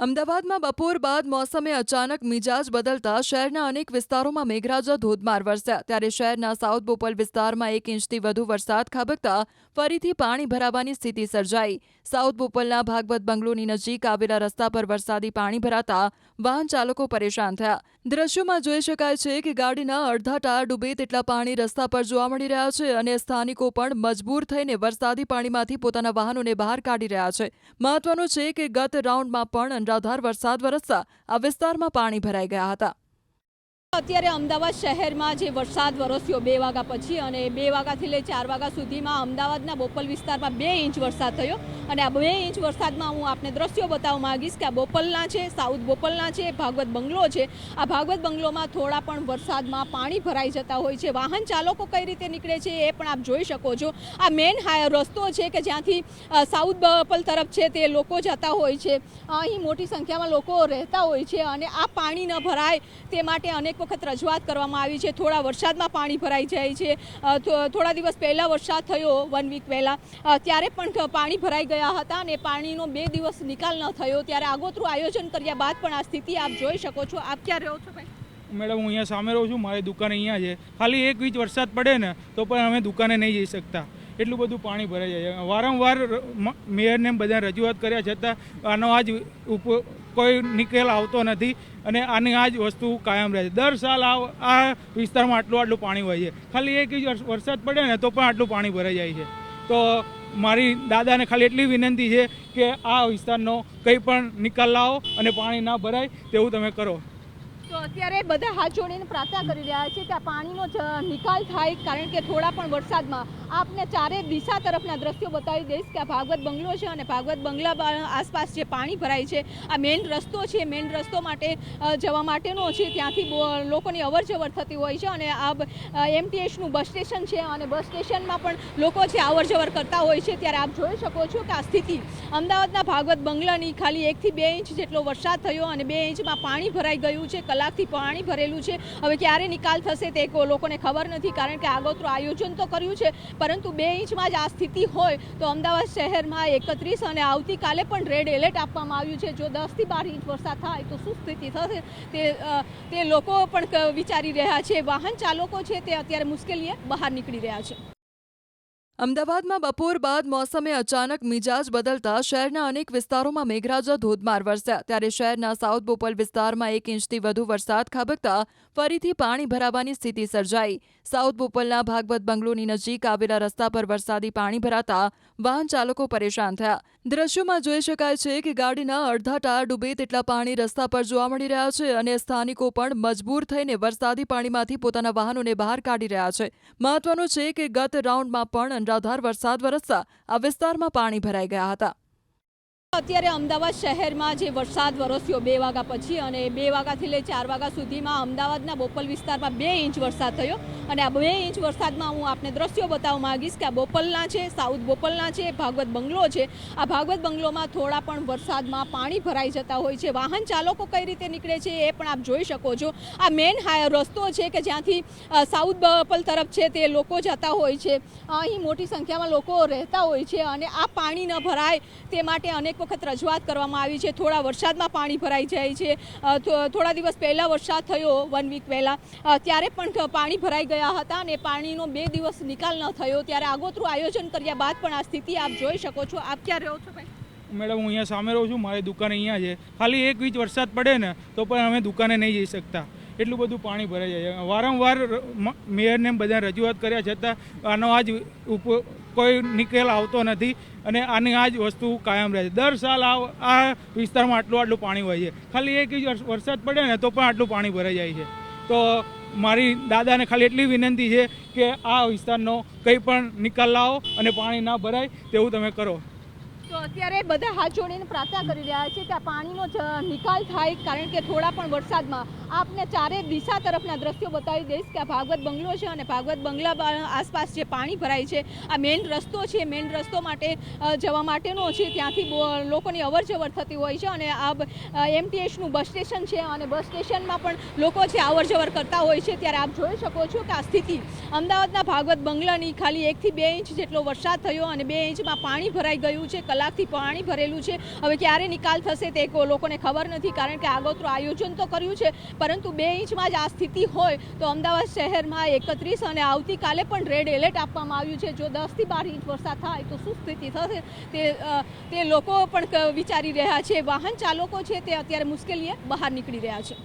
અમદાવાદમાં બપોર બાદ મોસમે અચાનક મિજાજ બદલતા શહેરના અનેક વિસ્તારોમાં મેઘરાજા ધોધમાર વરસ્યા ત્યારે શહેરના સાઉથ બોપલ વિસ્તારમાં 1 ઇંચથી વધુ વરસાદ ખાબકતા ફરીથી પાણી ભરાવાની સ્થિતિ સર્જાઈ। સાઉથ બોપલના ભાગવત બંગલોની નજીક આવેલા રસ્તા પર વરસાદી પાણી ભરાતા વાહન ચાલકો પરેશાન થયા। દ્રશ્યોમાં જોઈ શકાય છે કે ગાડીના અડધા ટાયર ડૂબે તેટલા પાણી રસ્તા પર જોવા મળી રહ્યા છે અને સ્થાનિકો પણ મજબૂર થઈને વરસાદી પાણીમાંથી પોતાના વાહનોને બહાર કાઢી રહ્યા છે। મહત્વનું છે કે ગત રાઉન્ડમાં પણ અનરાધાર વરસાદ વરસતા આ વિસ્તારમાં પાણી ભરાઈ ગયા હતા। અત્યારે અમદાવાદ શહેરમાં જે વરસાદ વરસ્યો 2 વાગ્યા પછી અને 2 વાગ્યાથી લઈ 4 વાગ્યા સુધીમાં અમદાવાદના બોપલ વિસ્તારમાં 2 ઇંચ વરસાદ થયો અને આ 2 ઇંચ વરસાદમાં હું આપને દ્રશ્યો બતાવવા માંગીશ કે આ બોપલના છે, સાઉથ બોપલના છે, ભાગવત બંગલો છે। આ ભાગવત બંગલોમાં થોડા પણ વરસાદમાં પાણી ભરાઈ જતા હોય છે। વાહન ચાલકો કઈ રીતે નીકળે છે એ પણ આપ જોઈ શકો છો। આ મેઇન રસ્તો છે કે જ્યાંથી સાઉથ બોપલ તરફ છે તે લોકો જતા હોય છે। અહીં મોટી સંખ્યામાં લોકો રહેતા હોય છે અને આ પાણી ન ભરાય તે માટે અનેક વખત રજૂઆત કરવામાં આવી છે। થોડા વરસાદમાં પાણી ભરાઈ જાય છે। થોડા દિવસ પહેલા વરસાદ થયો 1 વીક પહેલા ત્યારે પણ પાણી ભરાઈ ગયા હતા અને પાણીનો 2 દિવસ નિકાલ ન થયો ત્યારે આગોતરું આયોજન કર્યા બાદ પણ આ સ્થિતિ આપ જોઈ શકો છો। આપ ક્યાં રહો છો ભાઈ? મેડમ હું અહીંયા સામે રહું છું, મારી દુકાન અહીંયા છે। ખાલી 1 ઇંચ વરસાદ પડે ને તો પણ અમે દુકાને નહીં જઈ શકતા, એટલું બધું પાણી ભરાઈ જાય। વારંવાર મેયરને બધા રજૂઆત કર્યા છતાં આનો આજ કોઈ નિકાલ આવતો નથી અને આની આ જ વસ્તુ કાયમ રહે છે। દર સાલ આ વિસ્તારમાં આટલું પાણી હોય છે। ખાલી 1 ઇંચ વરસાદ પડે ને તો પણ આટલું પાણી ભરાઈ જાય છે। તો મારી દાદાને ખાલી એટલી વિનંતી છે કે આ વિસ્તારનો કંઈ પણ નિકાલ લાવો અને પાણી ના ભરાય તેવું તમે કરો। તો અત્યારે બધા હાથ જોડીને પ્રાર્થના કરી રહ્યા છે કે આ પાણીનો નિકાલ થાય, કારણ કે થોડા પણ વરસાદમાં આપને ચારે દિશા તરફના દ્રશ્યો બતાવી દઈશ કે આ ભાગવત બંગલો છે અને ભાગવત બંગલા આસપાસ જે પાણી ભરાય છે આ મેઇન રસ્તો છે। મેઇન રસ્તો માટે જવા માટેનો છે, ત્યાંથી લોકોની અવર જવર થતી હોય છે અને આ એમટીએચનું બસ સ્ટેશન છે અને બસ સ્ટેશનમાં પણ લોકો છે અવર જવર કરતા હોય છે। ત્યારે આપ જોઈ શકો છો કે આ સ્થિતિ અમદાવાદના ભાગવત બંગલાની ખાલી 1 થી 2 ઇંચ જેટલો વરસાદ થયો અને 2 ઇંચમાં પાણી ભરાઈ ગયું છે। કલાકથી પાણી ભરેલું છે। હવે ક્યારે નિકાલ થશે તે લોકોને ખબર નથી, કારણ કે આગોતરું આયોજન તો કર્યું છે પરંતુ 2 ઇંચમાં જ આ સ્થિતિ હોય તો અમદાવાદ શહેરમાં 31 અને આવતીકાલે પણ રેડ એલર્ટ આપવામાં આવ્યું છે। જો 10 થી 12 ઇંચ વરસાદ થાય તો શું સ્થિતિ થશે તે લોકો પણ વિચારી રહ્યા છે। વાહન ચાલકો છે તે અત્યારે મુશ્કેલીએ બહાર નીકળી રહ્યા છે। અમદાવાદમાં બપોર બાદ મોસમે અચાનક મિજાજ બદલતા શહેરના અનેક વિસ્તારોમાં મેઘરાજા ધોધમાર વરસ્યા ત્યારે શહેરના સાઉથ બોપલ વિસ્તારમાં 1 ઇંચથી વધુ વરસાદ ખાબકતા ફરીથી પાણી ભરાવાની સ્થિતિ સર્જાઈ। સાઉથ બોપલના ભાગવત બંગલોની નજીક આવેલા રસ્તા પર વરસાદી પાણી ભરાતા વાહન ચાલકો પરેશાન થયા। દ્રશ્યોમાં જોઈ શકાય છે કે ગાડીના અડધા ટાયર ડૂબે તેટલા પાણી રસ્તા પર જોવા મળી રહ્યા છે અને સ્થાનિકો પણ મજબૂર થઈને વરસાદી પાણીમાંથી પોતાના વાહનોને બહાર કાઢી રહ્યા છે। મહત્વનું છે કે ગત રાઉન્ડમાં પણ અનરાધાર વરસાદ વરસતા આ વિસ્તારમાં પાણી ભરાઈ ગયા હતા। અત્યારે અમદાવાદ શહેરમાં જે વરસાદ વરસ્યો 2 વાગ્યા પછી અને 2 વાગ્યાથી લઈ 4 વાગ્યા સુધીમાં અમદાવાદના બોપલ વિસ્તારમાં 2 ઇંચ વરસાદ થયો અને આ 2 ઇંચ વરસાદમાં હું આપને દ્રશ્યો બતાવવા માંગીશ કે આ બોપલના છે, સાઉથ બોપલના છે, ભાગવત બંગલો છે। આ ભાગવત બંગલોમાં થોડા પણ વરસાદમાં પાણી ભરાઈ જતા હોય છે। વાહન ચાલકો કઈ રીતે નીકળે છે એ પણ આપ જોઈ શકો છો। આ મેઇન રસ્તો છે કે જ્યાંથી સાઉથ બોપલ તરફ છે તે લોકો જતા હોય છે। અહીં મોટી સંખ્યામાં લોકો રહેતા હોય છે અને આ પાણી ન ભરાય તે માટે અનેક વખત રજૂઆત કરવામાં આવી છે। થોડા વરસાદમાં પાણી ભરાઈ જાય છે। થોડા દિવસ પહેલા વરસાદ થયો 1 વીક પહેલા ત્યારે પણ પાણી ભરાઈ ગયા હતા અને પાણીનો 2 દિવસ નિકાલ ન થયો ત્યારે આગોતરું આયોજન કર્યા બાદ પણ આ સ્થિતિ આપ જોઈ શકો છો। આપ ક્યાં રહો છો ભાઈ? મેડમ હું અહીંયા સામે રહું છું, મારી દુકાન અહીંયા છે। ખાલી 1 ઇંચ વરસાદ પડે ને તો પણ અમે દુકાને નહીં જઈ શકતા, એટલું બધું પાણી ભરાઈ જાય। વારંવાર મેયરને બધા રજૂઆત કર્યા છતાં આનો આજ કોઈ નિકાલ આવતો નથી અને આની આ જ વસ્તુ કાયમ રહે છે। દર સાલ આ વિસ્તારમાં આટલું પાણી હોય છે। ખાલી 1 ઇંચ વરસાદ પડે ને તો પણ આટલું પાણી ભરાઈ જાય છે। તો મારી દાદાને ખાલી એટલી વિનંતી છે કે આ વિસ્તારનો કંઈ પણ નિકાલ લાવો અને પાણી ના ભરાય તેવું તમે કરો। તો અત્યારે બધા હાથ જોડીને પ્રાર્થના કરી રહ્યા છે કે આ પાણીનો નિકાલ થાય, કારણ કે થોડા પણ વરસાદમાં આપને ચારે દિશા તરફના દ્રશ્યો બતાવી દઈશ કે આ ભાગવત બંગલો છે અને ભાગવત બંગલા આસપાસ જે પાણી ભરાય છે આ મેઇન રસ્તો છે. મેઇન રસ્તો માટે જવા માટેનો છે, ત્યાંથી લોકોની અવર જવર થતી હોય છે અને આ એમટીએચનું બસ સ્ટેશન છે અને બસ સ્ટેશનમાં પણ લોકો છે અવર જવર કરતા હોય છે. ત્યારે આપ જોઈ શકો છો કે આ સ્થિતિ અમદાવાદના ભાગવત બંગલાની ખાલી 1 થી 2 ઇંચ જેટલો વરસાદ થયો અને 2 ઇંચમાં પાણી ભરાઈ ગયું છે. કલાકથી પાણી ભરેલું છે. હવે ક્યારે નિકાલ થશે તે લોકોને ખબર નથી, કારણ કે આગોતરું આયોજન તો કર્યું છે, પરંતુ 2 ઇંચમાં જ આ સ્થિતિ હોય તો અમદાવાદ શહેરમાં 31 અને આવતીકાલે પણ રેડ એલર્ટ આપવામાં આવ્યું છે. જો 10 થી 12 ઇંચ વરસાદ થાય તો શું સ્થિતિ થશે તે લોકો પણ વિચારી રહ્યા છે. વાહન ચાલકો છે તે અત્યારે મુશ્કેલીએ બહાર નીકળી રહ્યા છે.